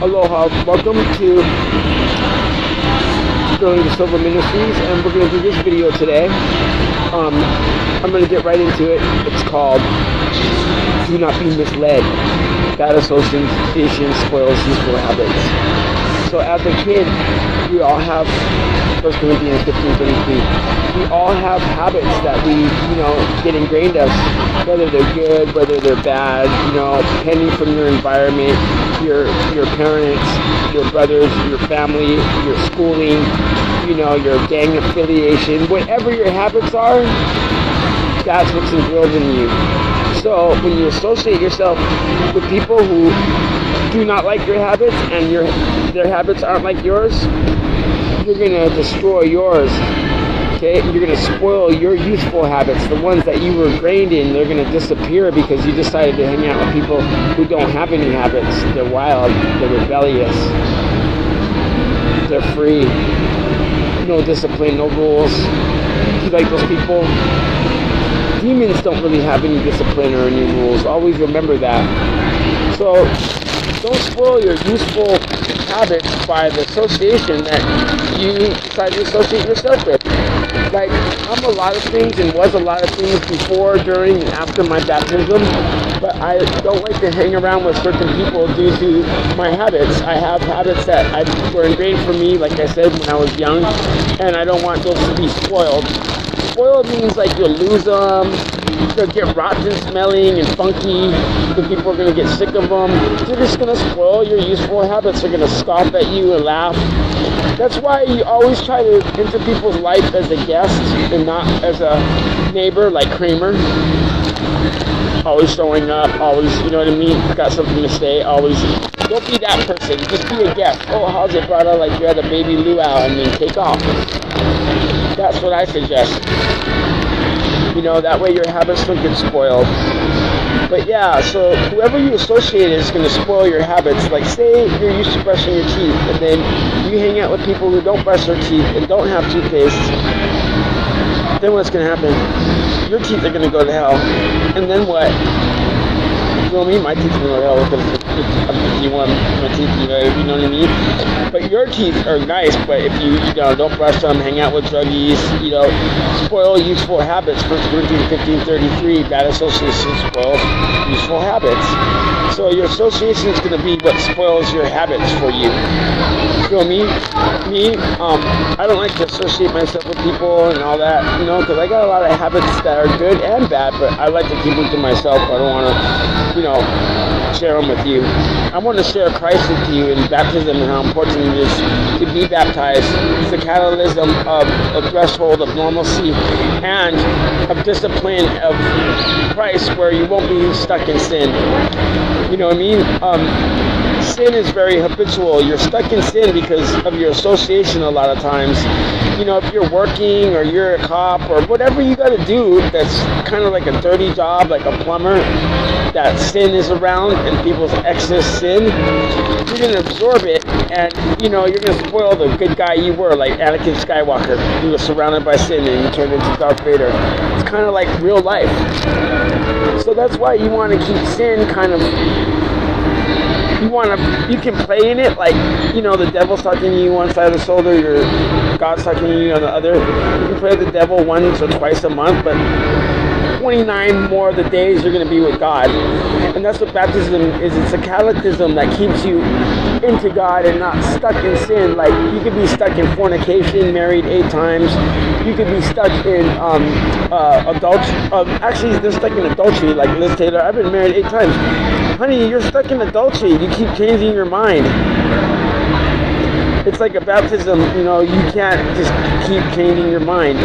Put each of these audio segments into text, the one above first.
Aloha, welcome to going to Silva Ministries, and we're going to do this video today. I'm going to get right into it. It's called Do Not Be Misled. Bad association spoils useful habits. So as a kid, we all have 1 Corinthians 15:33. We all have habits that we, get ingrained us, whether they're good, whether they're bad, depending from your environment, your parents, your brothers, your family, your schooling, your gang affiliation, whatever your habits are, that's what's ingrained in you. So when you associate yourself with people who do not like your habits and their habits aren't like yours, you're going to destroy yours. Okay? You're going to spoil your useful habits. The ones that you were ingrained in, they're going to disappear because you decided to hang out with people who don't have any habits. They're wild. They're rebellious. They're free. No discipline, no rules. You like those people? Demons don't really have any discipline or any rules. Always remember that. So don't spoil your useful habits by the association that you decide to associate yourself with. Like, I'm a lot of things and was a lot of things before, during, and after my baptism, but I don't like to hang around with certain people due to my habits. I have habits that were ingrained for me, like I said, when I was young, and I don't want those to be spoiled. Spoiled means like you'll lose them, they'll get rotten smelling and funky, the people are going to get sick of them. They're just going to spoil your useful habits. They're going to scoff at you and laugh. That's why you always try to enter people's life as a guest and not as a neighbor like Kramer. Always showing up, always, got something to say, always. Don't be that person, just be a guest. Oh, how's it, brother? Like you had a baby luau and then take off. That's what I suggest. That way your habits don't get spoiled. But yeah, so whoever you associate is going to spoil your habits. Like say you're used to brushing your teeth, and then you hang out with people who don't brush their teeth and don't have toothpaste. Then what's going to happen? Your teeth are going to go to hell. And then what? You know what I mean? My teeth are going to go to hell because I'm 51, my teeth, you know what I mean? But your teeth are nice, but if you don't brush them, hang out with druggies, spoil useful habits. 1 Corinthians 15:33, bad association spoils useful habits. So your association is going to be what spoils your habits for you. You know me, I don't like to associate myself with people and all that, because I got a lot of habits that are good and bad, but I like to keep them to myself. I don't want to, share them with you. I want to share Christ with you in baptism and how important it is to be baptized. It's the catalyst of a threshold of normalcy and of discipline of Christ where you won't be stuck in sin. You know what I mean? Sin is very habitual. You're stuck in sin because of your association a lot of times. If you're working or you're a cop or whatever you got to do that's kind of like a dirty job, like a plumber, that sin is around and people's excess sin, you're going to absorb it and, you're going to spoil the good guy you were, like Anakin Skywalker. He was surrounded by sin and he turned into Darth Vader. It's kind of like real life. So that's why you want to keep sin kind of... You can play in it, like, the devil's talking to you one side of the shoulder, God's talking to you on the other. You can play with the devil once or twice a month, but 29 more of the days you're going to be with God. And that's what baptism is. It's a catechism that keeps you into God and not stuck in sin. Like, you could be stuck in fornication, married 8 times. You could be stuck in adultery. Actually, they're stuck in adultery, like Liz Taylor. I've been married 8 times. Honey, you're stuck in adultery. You keep changing your mind. It's like a baptism, you can't just keep changing your mind.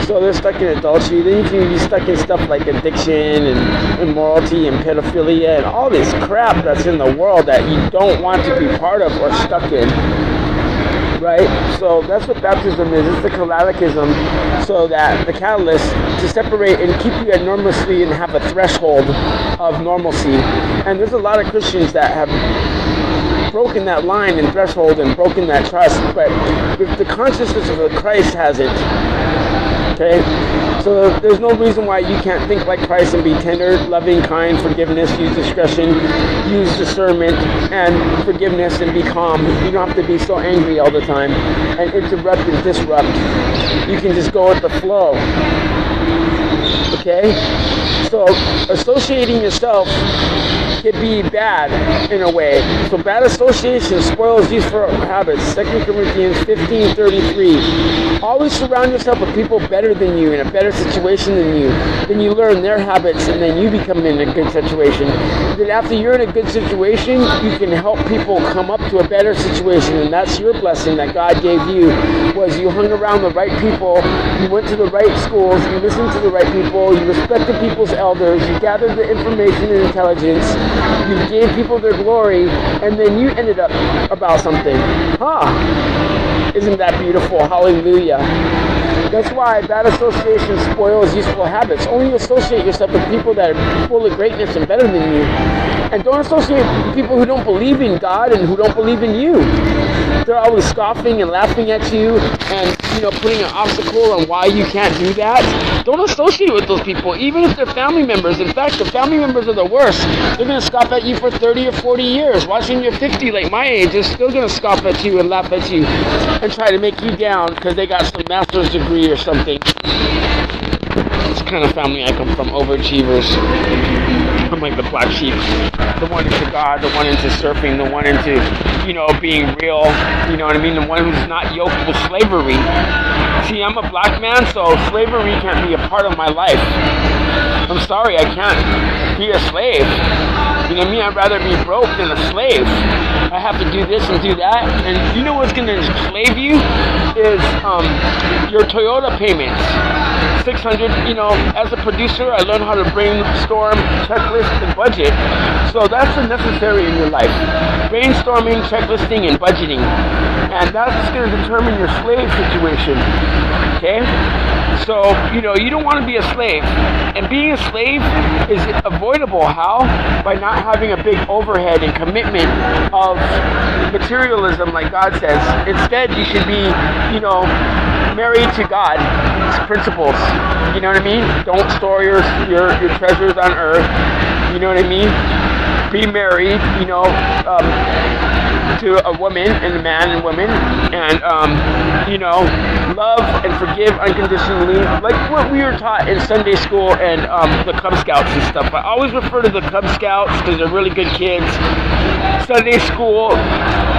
So they're stuck in adultery. Then you can be stuck in stuff like addiction and immorality and pedophilia and all this crap that's in the world that you don't want to be part of or stuck in. Right? So that's what baptism is. It's the catechism, so that the catalyst to separate and keep you at normalcy and have a threshold of normalcy. And there's a lot of Christians that have broken that line and threshold and broken that trust, but if the consciousness of Christ has it, okay? So So there's no reason why you can't think like Christ and be tender, loving, kind, forgiveness, use discretion, use discernment, and forgiveness, and be calm. You don't have to be so angry all the time and interrupt and disrupt. You can just go with the flow. Okay? So associating yourself can be bad in a way. So bad association spoils useful habits. 2 Corinthians 15:33. Always surround yourself with people better than you, in a better situation than you. Then you learn their habits, and then you become in a good situation. Then after you're in a good situation, you can help people come up to a better situation, and that's your blessing that God gave you, was you hung around the right people, you went to the right schools, you listened to the right people, you respected people's elders, you gathered the information and intelligence, you gave people their glory, and then you ended up about something. Isn't that beautiful? Hallelujah. That's why bad association spoils useful habits. Only associate yourself with people that are full of greatness and better than you. And don't associate with people who don't believe in God and who don't believe in you. They're always scoffing and laughing at you and, putting an obstacle on why you can't do that. Don't associate with those people, even if they're family members. In fact, the family members are the worst. They're going to scoff at you for 30 or 40 years. Watching you're 50, like my age, they're still going to scoff at you and laugh at you and try to make you down because they got some master's degree or something. It's the kind of family I come from, overachievers. I'm like the black sheep, the one into God, the one into surfing, the one into, being real, you know what I mean, the one who's not yoked with slavery. See, I'm a black man, so slavery can't be a part of my life. I'm sorry, I can't be a slave. You know what I mean? I'd rather be broke than a slave. I have to do this and do that. And you know what's going to enslave you is your Toyota payments. 600, as a producer, I learned how to brainstorm, checklist, and budget. So that's necessary in your life. Brainstorming, checklisting, and budgeting. And that's going to determine your slave situation. Okay? So, you don't want to be a slave. And being a slave is avoidable. How? By not having a big overhead and commitment of materialism like God says. Instead, you should be, married to God's principles. You know what I mean? Don't store your treasures on earth. You know what I mean? Be married, to a woman and a man and women, and love and forgive unconditionally, like what we were taught in Sunday school and the Cub Scouts and stuff. I always refer to the Cub Scouts because they're really good kids. Sunday school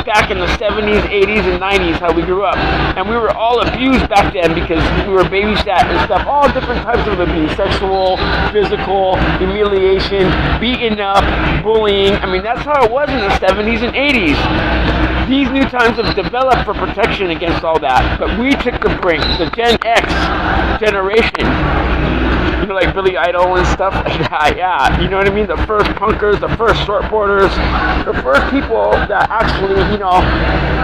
back in the 70s, 80s, and 90s, how we grew up, and we were all abused back then because we were babysat and stuff, all different types of abuse, sexual, physical, humiliation, beaten up, bullying. I mean, that's how it was in the 70s and 80s. These new times have developed for protection against all that, but we took the brink, the Gen X generation, like Billy Idol and stuff like that, yeah, you know what I mean, the first punkers, the first shortboarders, the first people that actually,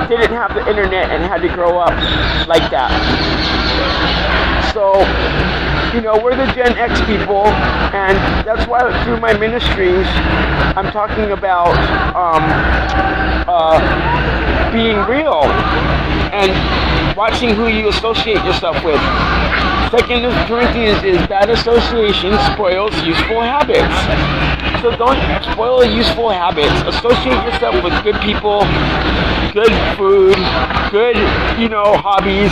didn't have the internet and had to grow up like that. So, we're the Gen X people, and that's why through my ministries, I'm talking about being real and watching who you associate yourself with. 2 Corinthians is bad association spoils useful habits. So don't spoil useful habits. Associate yourself with good people, good food, good, hobbies,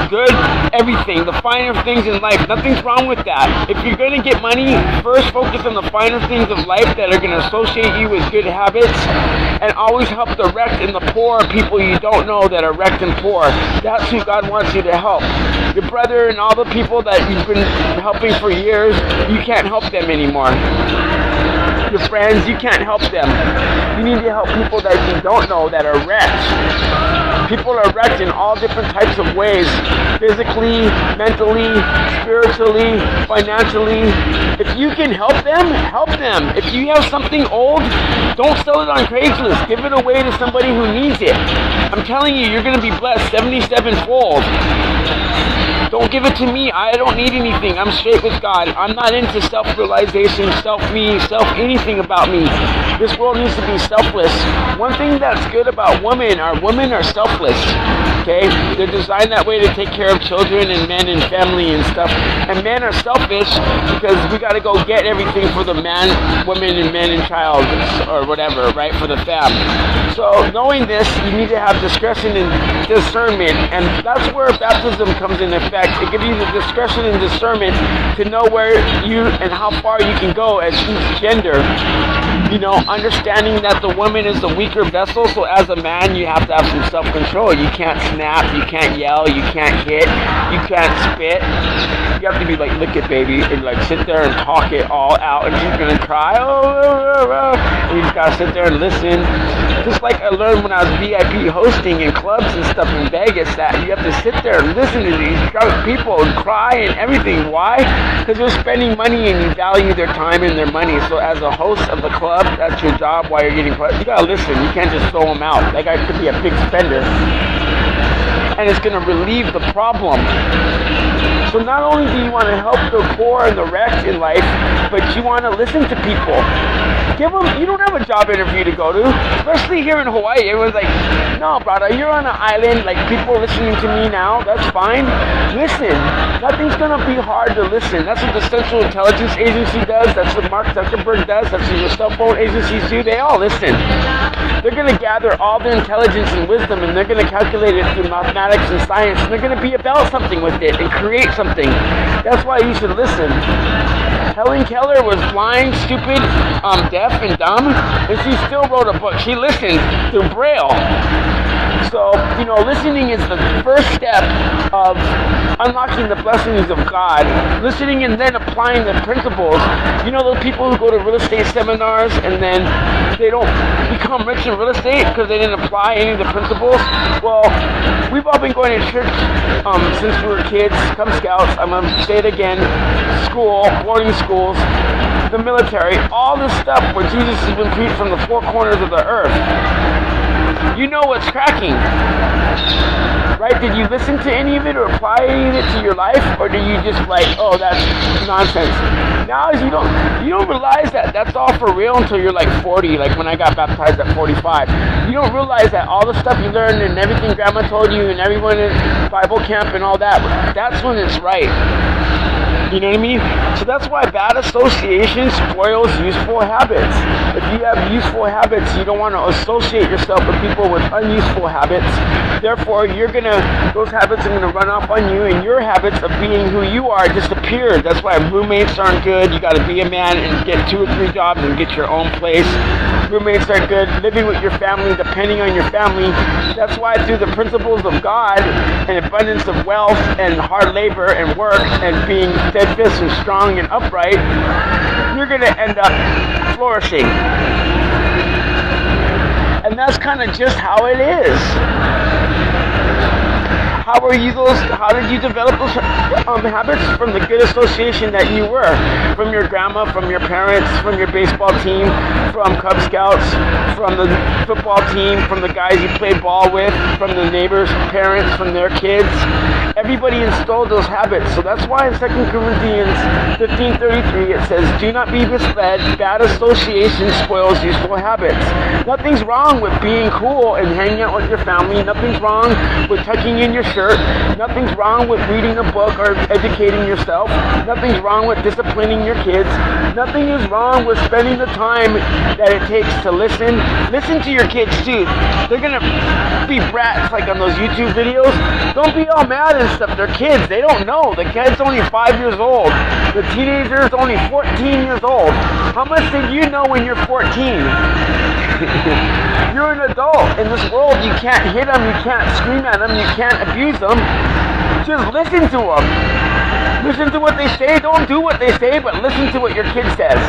good everything, the finer things in life. Nothing's wrong with that. If you're going to get money, first focus on the finer things of life that are going to associate you with good habits, and always help the wrecked and the poor, people you don't know that are wrecked and poor. That's who God wants you to help. Your brother and all the people that you've been helping for years, you can't help them anymore. Your friends, you can't help them. You need to help people that you don't know that are wrecked. People are wrecked in all different types of ways. Physically, mentally, spiritually, financially. If you can help them, help them. If you have something old, don't sell it on Craigslist. Give it away to somebody who needs it. I'm telling you, you're going to be blessed 77-fold. Don't give it to me. I don't need anything. I'm straight with God. I'm not into self-realization, self-me, self-anything about me. This world needs to be selfless. One thing that's good about women are selfless. Okay? They're designed that way to take care of children and men and family and stuff. And men are selfish because we got to go get everything for the man, woman, and men and child, or whatever, right, for the fam. So knowing this, you need to have discretion and discernment, and that's where baptism comes in effect. It gives you the discretion and discernment to know where you and how far you can go as each gender. You know, understanding that the woman is the weaker vessel, so as a man, you have to have some self-control. You can't snap, you can't yell, you can't hit, you can't spit. You have to be like, look it, baby, and like sit there and talk it all out, and she's gonna cry, and you just gotta sit there and listen. Just like I learned when I was VIP hosting in clubs and stuff in Vegas, that you have to sit there and listen to these drunk people and cry and everything. Why? Because they're spending money and you value their time and their money. So as a host of the club, that's your job while you're getting you gotta listen. You can't just throw them out. That guy could be a big spender, and it's gonna relieve the problem. So not only do you want to help the poor and the wrecked in life, but you want to listen to people. Give them, you don't have a job interview to go to, especially here in Hawaii. Everyone's like, no, brother, you're on an island, like people listening to me now, that's fine. Listen, nothing's going to be hard to listen. That's what the Central Intelligence Agency does, that's what Mark Zuckerberg does, that's what the cell phone agencies do. They all listen. They're going to gather all the intelligence and wisdom, and they're going to calculate it through mathematics and science, and they're going to be about something with it and create something. That's why you should listen. Helen Keller was blind, stupid, deaf, and dumb, and she still wrote a book. She listened through Braille. So, you know, listening is the first step of unlocking the blessings of God. Listening and then applying the principles. You know those people who go to real estate seminars and then they don't become rich in real estate because they didn't apply any of the principles? Well, we've all been going to church since we were kids, Cub Scouts, I'm going to say it again, school, boarding schools, the military, all this stuff where Jesus has been preached from the four corners of the earth. You know what's cracking, right? Did you listen to any of it or apply any of it to your life, or do you just like, oh, that's nonsense? Now you don't realize that that's all for real until you're like 40, like when I got baptized at 45. You don't realize that all the stuff you learned and everything grandma told you and everyone in Bible camp and all that, that's when it's right. You know what I mean? So that's why bad association spoils useful habits. If you have useful habits, you don't want to associate yourself with people with unuseful habits. Therefore, those habits are going to run off on you, and your habits of being who you are disappear. That's why roommates aren't good. You got to be a man and get 2 or 3 jobs and get your own place. Roommates are good. Living with your family, depending on your family. That's why through the principles of God and abundance of wealth and hard labor and work and being steadfast and strong and upright, you're going to end up flourishing. And that's kind of just how it is. How did you develop those habits? From the good association that you were. From your grandma, from your parents, from your baseball team, from Cub Scouts, from the football team, from the guys you played ball with, from the neighbors' parents, from their kids. Everybody installed those habits. So that's why in 2 Corinthians 15:33 it says, do not be misled, bad association spoils useful habits. Nothing's wrong with being cool and hanging out with your family. Nothing's wrong with tucking in your shirt. Nothing's wrong with reading a book or educating yourself. Nothing's wrong with disciplining your kids. Nothing is wrong with spending the time that it takes to listen. Listen to your kids too. They're going to be brats like on those YouTube videos. Don't be all mad and stuff. They're kids. They don't know. The kid's only 5 years old. The teenager's only 14 years old. How much did you know when you're 14? You're an adult in this world. You can't hit them, you can't scream at them, you can't abuse them. Just listen to them. Listen to what they say. Don't do what they say, but listen to what your kid says.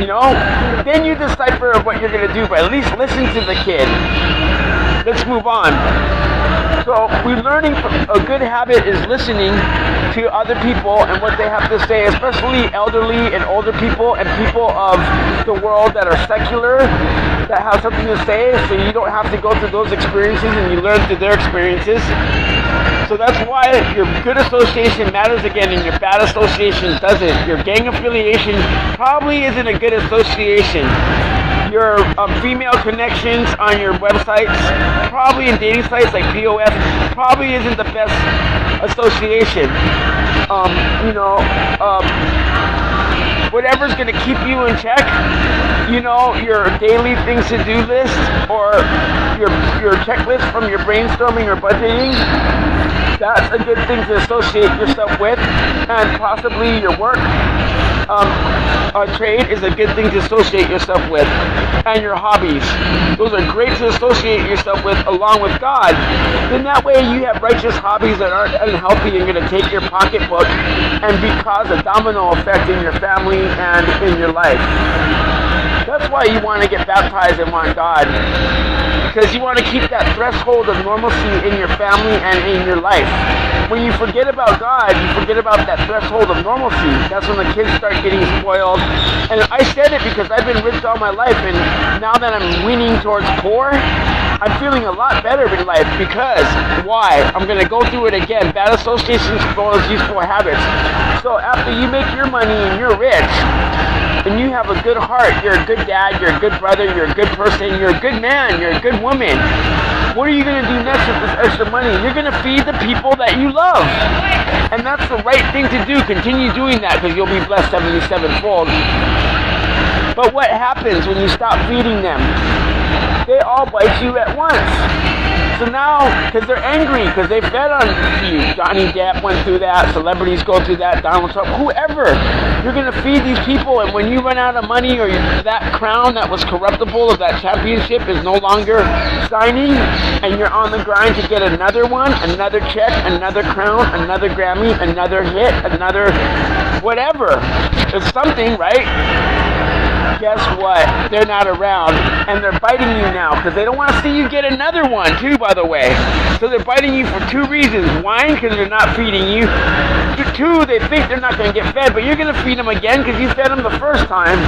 You know? Then you decipher what you're going to do, but at least listen to the kid. Let's move on. So we're learning a good habit is listening to other people and what they have to say, especially elderly and older people and people of the world that are secular, that have something to say, so you don't have to go through those experiences and you learn through their experiences. So that's why your good association matters again and your bad association doesn't. Your gang affiliation probably isn't a good association. your female connections on your websites, probably in dating sites like POF, probably isn't the best association. Whatever's going to keep you in check, your daily things to do list or your checklist from your brainstorming or budgeting, that's a good thing to associate yourself with, and possibly your work. Trade is a good thing to associate yourself with, and your hobbies. Those are great to associate yourself with along with God. Then that way you have righteous hobbies that aren't unhealthy and going to take your pocketbook and cause a domino effect in your family and in your life. That's why you want to get baptized and want God. Because you want to keep that threshold of normalcy in your family and in your life. When you forget about God, you forget about that threshold of normalcy. That's when the kids start getting spoiled. And I said it because I've been rich all my life, and now that I'm leaning towards poor, I'm feeling a lot better in life. Because, why? I'm going to go through it again. Bad associations spoils useful habits. So after you make your money and you're rich, and you have a good heart, you're a good dad, you're a good brother, you're a good person, you're a good man, you're a good woman. What are you going to do next with this extra money? You're going to feed the people that you love. And that's the right thing to do. Continue doing that because you'll be blessed 77-fold. But what happens when you stop feeding them? They all bite you at once. So now, because they're angry, because they fed on you. Johnny Depp went through that. Celebrities go through that. Donald Trump, whoever. You're going to feed these people, and when you run out of money or that crown that was corruptible of that championship is no longer shining, and you're on the grind to get another one, another check, another crown, another Grammy, another hit, another whatever. It's something, right? Guess what? They're not around, and they're biting you now because they don't want to see you get another one too, by the way. So they're biting you for two reasons. One, because they're not feeding you. Two, they think they're not going to get fed, but you're going to feed them again because you fed them the first time.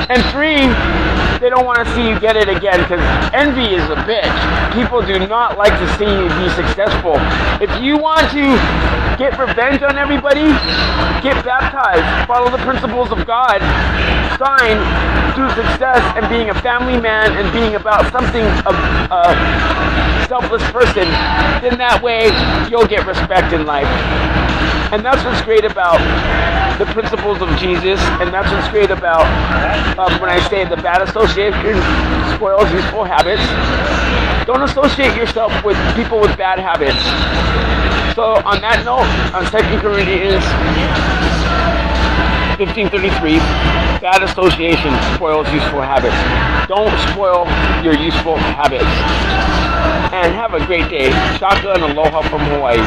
And three, they don't want to see you get it again because envy is a bitch. People do not like to see you be successful. If you want to get revenge on everybody, get baptized, follow the principles of God, sign through success and being a family man and being about something of a selfless person, then that way you'll get respect in life. And that's what's great about the principles of Jesus, and that's what's great about when I say the bad association spoils useful habits. Don't associate yourself with people with bad habits. So on that note, on 2 Corinthians 15:33, bad association spoils useful habits. Don't spoil your useful habits. And have a great day. Shaka and aloha from Hawaii.